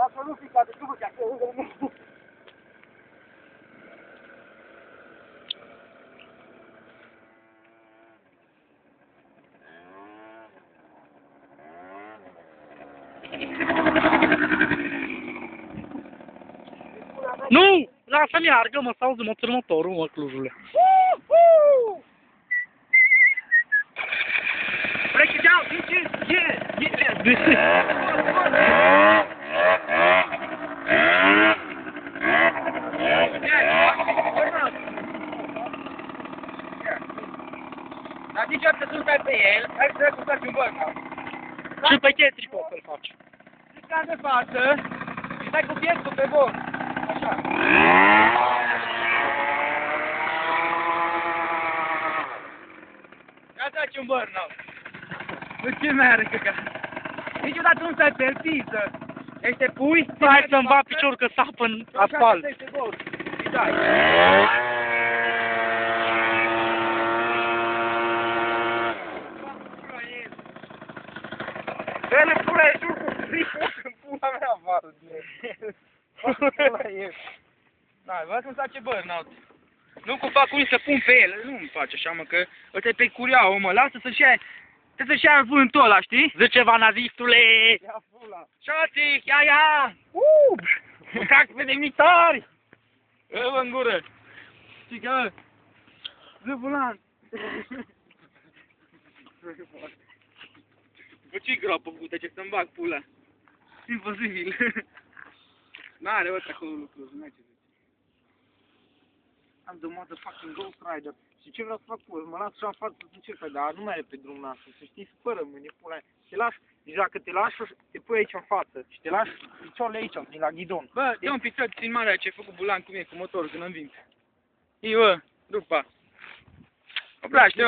Acolo nu fi ca de după ce acolo. Nu! Lasă-mi iargă, mă, sau zi-mă motorul, mă, Clujule. Break it down, bitches! Yeah! Dar niciodată să nu stai pe el, hai să să faci un burnout. Și pe chetri poți să-l faci. Stai de față și stai cu pieptul pe bord. Așa. Ca să faci un burnout. Nu ce merg, că niciodată nu stai pe piză. Deci te pui, Hai să-mi va piciorul că sapă în asfalt. Și dai. Dă-le pula e jur cu fricul în pula mea afară din el. Pula e. Da, vreau să-mi face burnout. Nu cu fac unii să pun pe el, nu-mi face așa, mă, că ăsta e pe curiau, mă, lasă să-și ia, trebuie să-și ia vântul ăla, știi? Zice ceva, nazistule! Ia pula. Șoții, ia! Mă cac pe demnitari! Ă, în gură! Știi că, zi volan! Bă, ce-i groapă făcută, ce să-mi bag pula? Imposibil! N-are ăsta acolo lucruri, n-ai ce zice. Am de motherfucking Ghost Rider. Și ce vreau să fac pula? Mă las așa în față să încerc, dar nu merge pe drumul ăsta, să știi, fără mâine, pula aia. Te lași, deci dacă te lași, te pui aici în față și te lași picioarele aici, din la ghidon. Bă, dă un picior țin mare ce ai făcut bulan cu mine, cu motorul, când am vins. Ii, bă, după. O plaște,